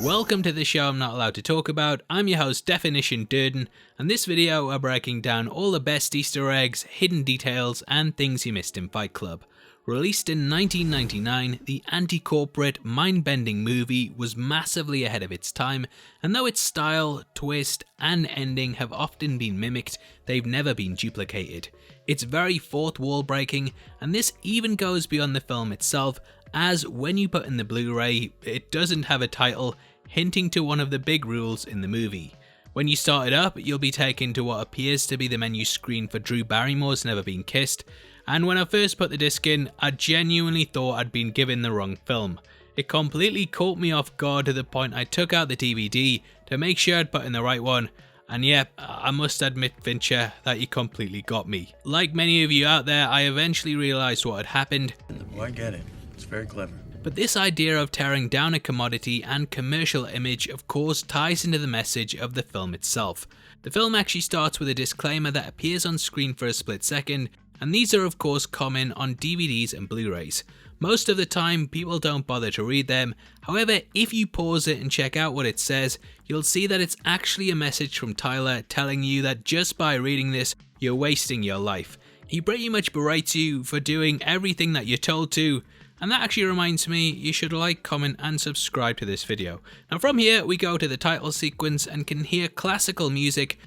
Welcome to the show I'm not allowed to talk about. I'm your host Deffinition Durden, and this video we're breaking down all the best Easter eggs, hidden details and things you missed in Fight Club. Released in 1999, the anti-corporate, mind-bending movie was massively ahead of its time, and though its style, twist and ending have often been mimicked, they've never been duplicated. It's very fourth wall breaking, and this even goes beyond the film itself, as when you put in the Blu-ray, it doesn't have a title, hinting to one of the big rules in the movie. When you start it up, you'll be taken to what appears to be the menu screen for Drew Barrymore's Never Been Kissed, and when I first put the disc in, I genuinely thought I'd been given the wrong film. It completely caught me off guard to the point I took out the DVD to make sure I'd put in the right one, and yep, I must admit, Fincher, that you completely got me. Like many of you out there, I eventually realised what had happened. Well, I get it. It's very clever. But this idea of tearing down a commodity and commercial image of course ties into the message of the film itself. The film actually starts with a disclaimer that appears on screen for a split second, and these are of course common on DVDs and Blu-rays. Most of the time people don't bother to read them, however if you pause it and check out what it says, you'll see that it's actually a message from Tyler telling you that just by reading this, you're wasting your life. He pretty much berates you for doing everything that you're told to, and that actually reminds me, you should like, comment and subscribe to this video. Now from here we go to the title sequence and can hear classical music,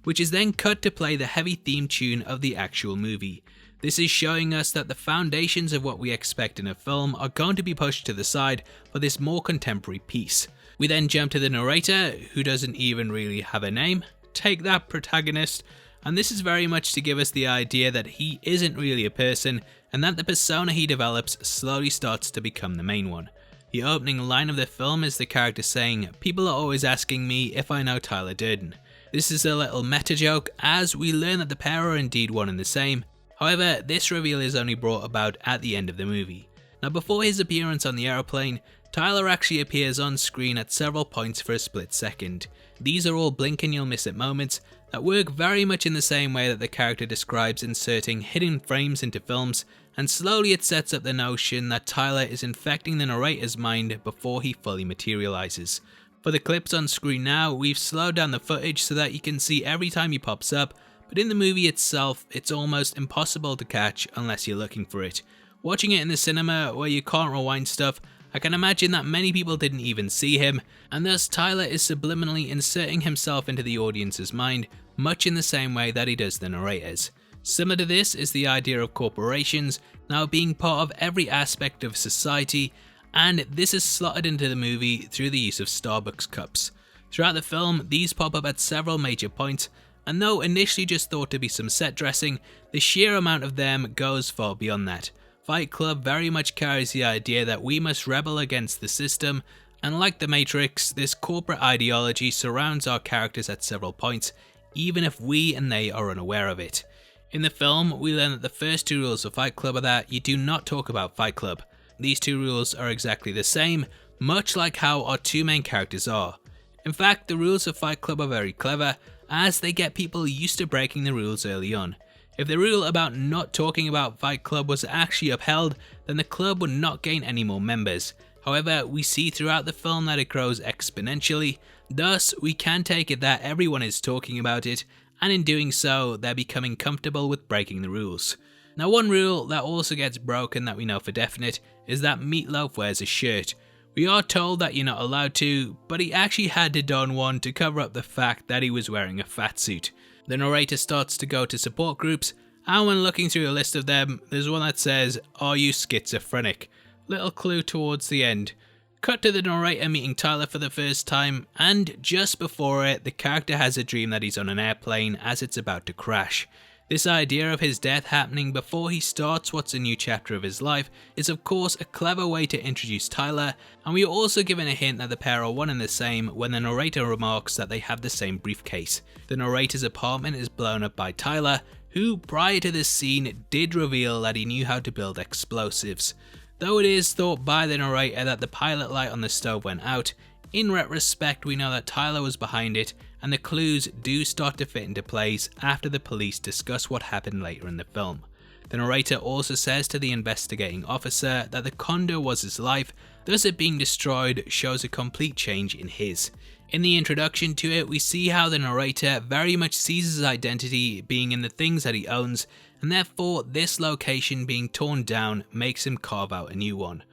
which is then cut to play the heavy theme tune of the actual movie. This is showing us that the foundations of what we expect in a film are going to be pushed to the side for this more contemporary piece. We then jump to the narrator, who doesn't even really have a name. Take that, protagonist. And this is very much to give us the idea that he isn't really a person, and that the persona he develops slowly starts to become the main one. The opening line of the film is the character saying, "People are always asking me if I know Tyler Durden." This is a little meta joke, as we learn that the pair are indeed one and the same. However, this reveal is only brought about at the end of the movie. Now before his appearance on the aeroplane, Tyler actually appears on screen at several points for a split second. These are all blink and you'll miss it moments that work very much in the same way that the character describes inserting hidden frames into films, and slowly it sets up the notion that Tyler is infecting the narrator's mind before he fully materializes. For the clips on screen now, we've slowed down the footage so that you can see every time he pops up, but in the movie itself, it's almost impossible to catch unless you're looking for it. Watching it in the cinema where you can't rewind stuff, I can imagine that many people didn't even see him, and thus Tyler is subliminally inserting himself into the audience's mind, much in the same way that he does the narrators. Similar to this is the idea of corporations now being part of every aspect of society, and this is slotted into the movie through the use of Starbucks cups. Throughout the film, these pop up at several major points, and though initially just thought to be some set dressing, the sheer amount of them goes far beyond that. Fight Club very much carries the idea that we must rebel against the system, and like the Matrix, this corporate ideology surrounds our characters at several points, even if we and they are unaware of it. In the film, we learn that the first two rules of Fight Club are that you do not talk about Fight Club. These two rules are exactly the same, much like how our two main characters are. In fact, the rules of Fight Club are very clever, as they get people used to breaking the rules early on. If the rule about not talking about Fight Club was actually upheld, then the club would not gain any more members. However, we see throughout the film that it grows exponentially, thus we can take it that everyone is talking about it, and in doing so, they're becoming comfortable with breaking the rules. Now one rule that also gets broken that we know for definite is that Meatloaf wears a shirt. We are told that you're not allowed to, but he actually had to don one to cover up the fact that he was wearing a fat suit. The narrator starts to go to support groups, and when looking through a list of them, there's one that says, "Are you schizophrenic?" Little clue towards the end. Cut to the narrator meeting Tyler for the first time, and just before it, the character has a dream that he's on an airplane as it's about to crash. This idea of his death happening before he starts what's a new chapter of his life is of course a clever way to introduce Tyler, and we are also given a hint that the pair are one and the same when the narrator remarks that they have the same briefcase. The narrator's apartment is blown up by Tyler, who prior to this scene did reveal that he knew how to build explosives. Though it is thought by the narrator that the pilot light on the stove went out, in retrospect we know that Tyler was behind it, and the clues do start to fit into place after the police discuss what happened later in the film. The narrator also says to the investigating officer that the condo was his life, thus it being destroyed shows a complete change in his. In the introduction to it, we see how the narrator very much sees his identity being in the things that he owns, and therefore this location being torn down makes him carve out a new one.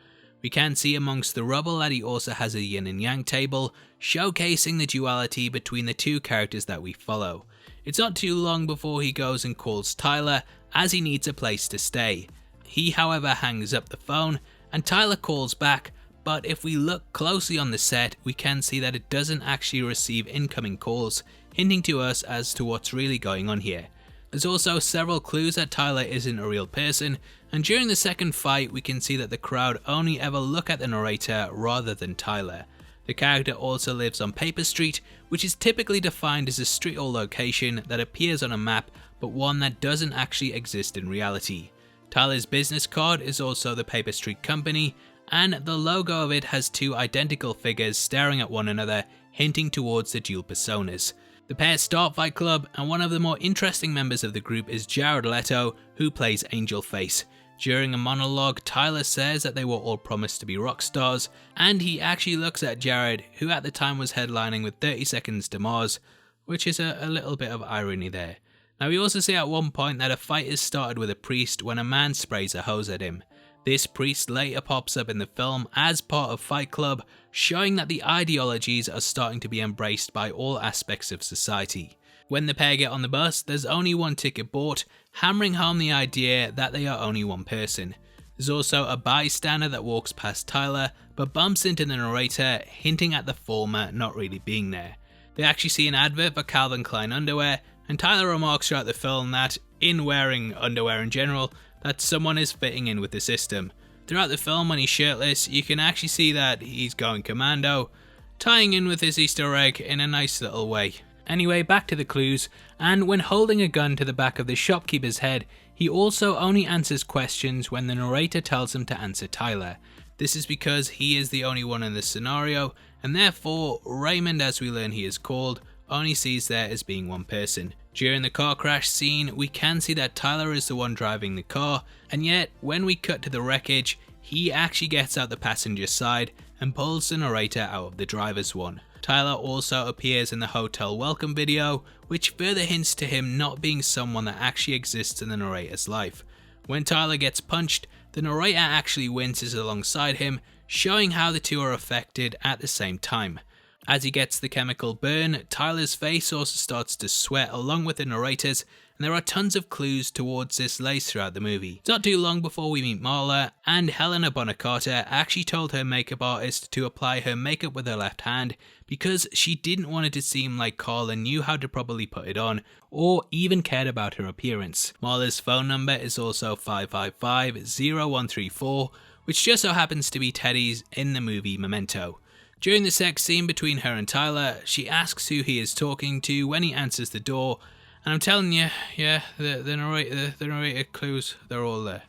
We can see amongst the rubble that he also has a yin and yang table, showcasing the duality between the two characters that we follow. It's not too long before he goes and calls Tyler as he needs a place to stay. He however hangs up the phone and Tyler calls back, but if we look closely on the set, we can see that it doesn't actually receive incoming calls, hinting to us as to what's really going on here. There's also several clues that Tyler isn't a real person, and during the second fight we can see that the crowd only ever look at the narrator rather than Tyler. The character also lives on Paper Street, which is typically defined as a street or location that appears on a map, but one that doesn't actually exist in reality. Tyler's business card is also the Paper Street Company, and the logo of it has two identical figures staring at one another, hinting towards the dual personas. The pair start Fight Club, and one of the more interesting members of the group is Jared Leto, who plays Angel Face. During a monologue, Tyler says that they were all promised to be rock stars, and he actually looks at Jared, who at the time was headlining with 30 Seconds to Mars, which is a little bit of irony there. Now we also see at one point that a fight is started with a priest when a man sprays a hose at him. This priest later pops up in the film as part of Fight Club, showing that the ideologies are starting to be embraced by all aspects of society. When the pair get on the bus, there's only one ticket bought, hammering home the idea that they are only one person. There's also a bystander that walks past Tyler, but bumps into the narrator, hinting at the former not really being there. They actually see an advert for Calvin Klein underwear, and Tyler remarks throughout the film that, in wearing underwear in general, that someone is fitting in with the system. Throughout the film, when he's shirtless, you can actually see that he's going commando, tying in with his Easter egg in a nice little way. Anyway, back to the clues, and when holding a gun to the back of the shopkeeper's head, he also only answers questions when the narrator tells him to answer Tyler. This is because he is the only one in this scenario, and therefore Raymond, as we learn he is called, only sees there as being one person. During the car crash scene, we can see that Tyler is the one driving the car, and yet when we cut to the wreckage, he actually gets out the passenger side and pulls the narrator out of the driver's one. Tyler also appears in the hotel welcome video, which further hints to him not being someone that actually exists in the narrator's life. When Tyler gets punched, the narrator actually winces alongside him, showing how the two are affected at the same time. As he gets the chemical burn, Tyler's face also starts to sweat along with the narrator's, and there are tons of clues towards this laced throughout the movie. It's not too long before we meet Marla, and Helena Bonham Carter actually told her makeup artist to apply her makeup with her left hand because she didn't want it to seem like Carla knew how to properly put it on, or even cared about her appearance. Marla's phone number is also 555-0134, which just so happens to be Teddy's in the movie Memento. During the sex scene between her and Tyler, she asks who he is talking to when he answers the door, and I'm telling you, yeah, the narrator clues, they're all there.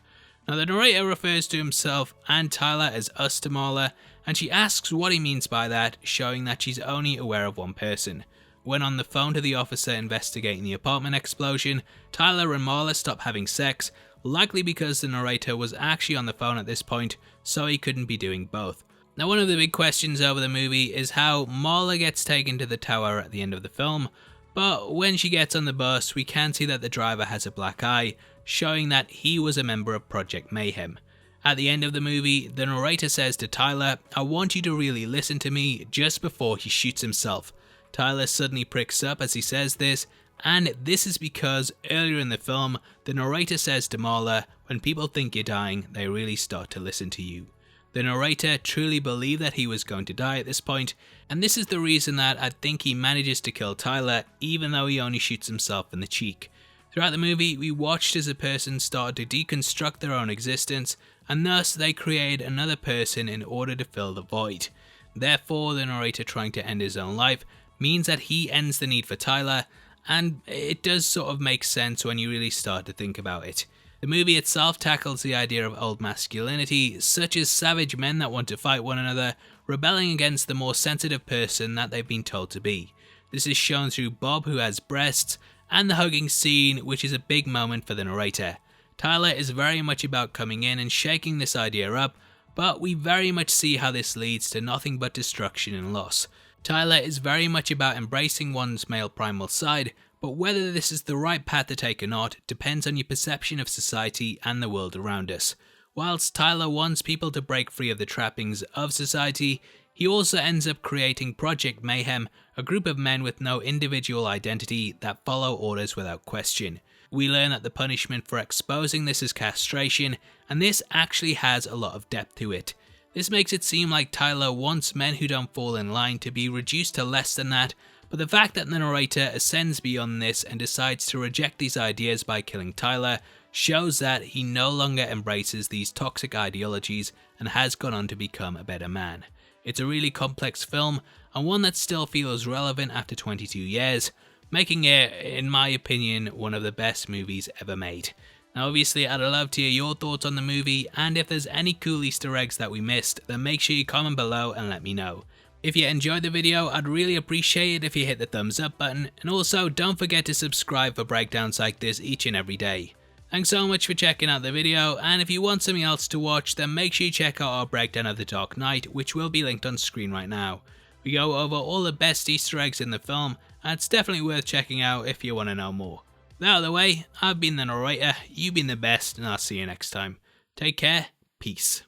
Now the narrator refers to himself and Tyler as us to Marla, and she asks what he means by that, showing that she's only aware of one person. When on the phone to the officer investigating the apartment explosion, Tyler and Marla stop having sex, likely because the narrator was actually on the phone at this point, so he couldn't be doing both. Now one of the big questions over the movie is how Marla gets taken to the tower at the end of the film, but when she gets on the bus we can see that the driver has a black eye, showing that he was a member of Project Mayhem. At the end of the movie, the narrator says to Tyler, "I want you to really listen to me," just before he shoots himself. Tyler suddenly pricks up as he says this, and this is because earlier in the film, the narrator says to Marla, "When people think you're dying, they really start to listen to you." The narrator truly believed that he was going to die at this point, and this is the reason that I think he manages to kill Tyler even though he only shoots himself in the cheek. Throughout the movie, we watched as a person started to deconstruct their own existence, and thus they create another person in order to fill the void. Therefore, the narrator trying to end his own life means that he ends the need for Tyler, and it does sort of make sense when you really start to think about it. The movie itself tackles the idea of old masculinity, such as savage men that want to fight one another, rebelling against the more sensitive person that they've been told to be. This is shown through Bob, who has breasts, and the hugging scene, which is a big moment for the narrator. Tyler is very much about coming in and shaking this idea up, but we very much see how this leads to nothing but destruction and loss. Tyler is very much about embracing one's male primal side, but whether this is the right path to take or not depends on your perception of society and the world around us. Whilst Tyler wants people to break free of the trappings of society, he also ends up creating Project Mayhem, a group of men with no individual identity that follow orders without question. We learn that the punishment for exposing this is castration, and this actually has a lot of depth to it. This makes it seem like Tyler wants men who don't fall in line to be reduced to less than that, but the fact that the narrator ascends beyond this and decides to reject these ideas by killing Tyler shows that he no longer embraces these toxic ideologies and has gone on to become a better man. It's a really complex film, and one that still feels relevant after 22 years, making it, in my opinion, one of the best movies ever made. Now obviously I'd love to hear your thoughts on the movie, and if there's any cool Easter eggs that we missed, then make sure you comment below and let me know. If you enjoyed the video, I'd really appreciate it if you hit the thumbs up button, and also don't forget to subscribe for breakdowns like this each and every day. Thanks so much for checking out the video, and if you want something else to watch, then make sure you check out our breakdown of The Dark Knight, which will be linked on screen right now. We go over all the best Easter eggs in the film, and it's definitely worth checking out if you want to know more. That out of the way, I've been the narrator, you've been the best, and I'll see you next time. Take care, peace.